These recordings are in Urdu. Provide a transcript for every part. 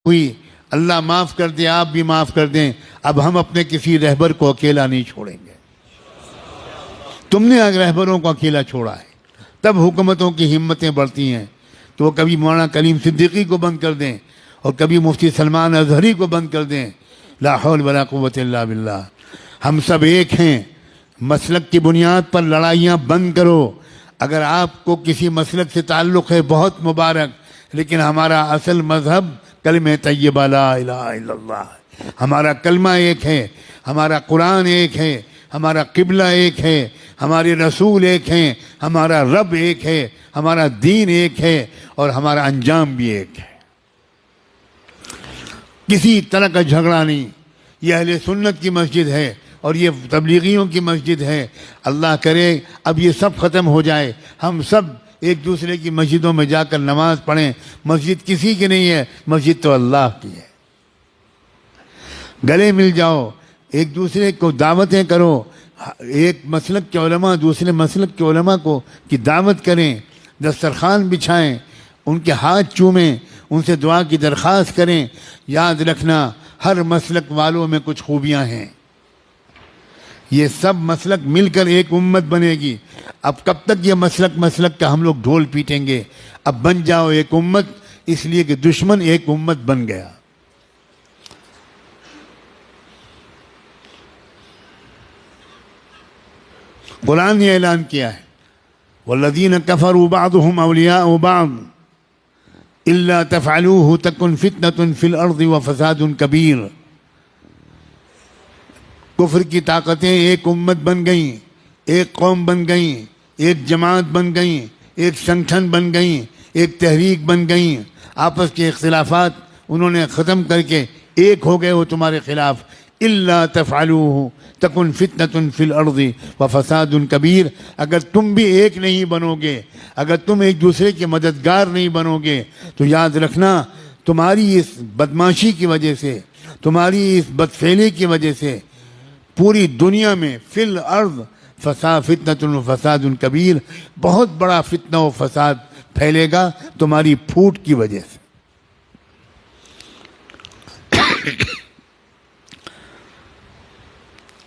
ہوئی، اللہ معاف کر دے، آپ بھی معاف کر دیں، اب ہم اپنے کسی رہبر کو اکیلا نہیں چھوڑیں گے۔ تم نے اگر رہبروں کو اکیلا چھوڑا ہے تب حکومتوں کی ہمتیں بڑھتی ہیں، تو وہ کبھی مولانا کلیم صدیقی کو بند کر دیں اور کبھی مفتی سلمان اظہری کو بند کر دیں۔ لا حول ولا قوت الا باللہ۔ ہم سب ایک ہیں، مسلک کی بنیاد پر لڑائیاں بند کرو۔ اگر آپ کو کسی مسلک سے تعلق ہے بہت مبارک، لیکن ہمارا اصل مذہب کلمہ طیبہ لا الہ الا اللہ، ہمارا کلمہ ایک ہے، ہمارا قرآن ایک ہے، ہمارا قبلہ ایک ہے، ہمارے رسول ایک ہیں، ہمارا رب ایک ہے، ہمارا دین ایک ہے، اور ہمارا انجام بھی ایک ہے۔ کسی طرح کا جھگڑا نہیں۔ یہ اہل سنت کی مسجد ہے اور یہ تبلیغیوں کی مسجد ہے۔ اللہ کرے اب یہ سب ختم ہو جائے، ہم سب ایک دوسرے کی مسجدوں میں جا کر نماز پڑھیں۔ مسجد کسی کی نہیں ہے، مسجد تو اللہ کی ہے۔ گلے مل جاؤ، ایک دوسرے کو دعوتیں کرو، ایک مسلک کے علماء دوسرے مسلک کے علماء کو کی دعوت کریں، دسترخوان بچھائیں، ان کے ہاتھ چومیں، ان سے دعا کی درخواست کریں۔ یاد رکھنا ہر مسلک والوں میں کچھ خوبیاں ہیں، یہ سب مسلک مل کر ایک امت بنے گی۔ اب کب تک یہ مسلک کا ہم لوگ ڈھول پیٹیں گے؟ اب بن جاؤ ایک امت، اس لیے کہ دشمن ایک امت بن گیا۔ قرآن نے اعلان کیا ہے وَالَّذِينَ كَفَرُوا بَعْضُهُمْ أَوْلِيَاءُ بَعْضٍ إِلَّا تَفْعَلُوهُ تَكُنْ فِتْنَةٌ فِي الْأَرْضِ وَفَسَادٌ كَبِيرٌ۔ کفر کی طاقتیں ایک امت بن گئیں، ایک قوم بن گئیں، ایک جماعت بن گئیں، ایک سنگٹھن بن گئیں، ایک تحریک بن گئیں۔ آپس کے اختلافات انہوں نے ختم کر کے ایک ہو گئے وہ تمہارے خلاف۔ الا تفعلوه تکن فتنة فی الارض وفساد کبیر۔ اگر تم بھی ایک نہیں بنو گے، اگر تم ایک دوسرے کے مددگار نہیں بنو گے، تو یاد رکھنا تمہاری اس بدماشی کی وجہ سے، تمہاری اس بدفعلی کی وجہ سے پوری دنیا میں فی الارض فتنة و فساد کبیر، بہت بڑا فتنہ و فساد پھیلے گا تمہاری پھوٹ کی وجہ سے۔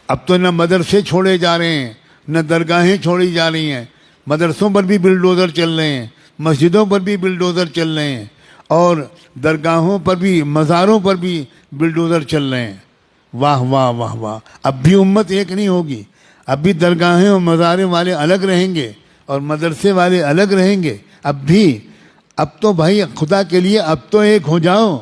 اب تو نہ مدرسے چھوڑے جا رہے ہیں، نہ درگاہیں چھوڑی جا رہی ہیں، مدرسوں پر بھی بلڈوزر چل رہے ہیں، مسجدوں پر بھی بلڈوزر چل رہے ہیں، اور درگاہوں پر بھی، مزاروں پر بھی بلڈوزر چل رہے ہیں۔ واہ واہ واہ واہ۔ اب بھی امت ایک نہیں ہوگی، اب بھی درگاہیں اور مزاریں والے الگ رہیں گے اور مدرسے والے الگ رہیں گے۔ اب تو بھائی خدا کے لیے اب تو ایک ہو جاؤ۔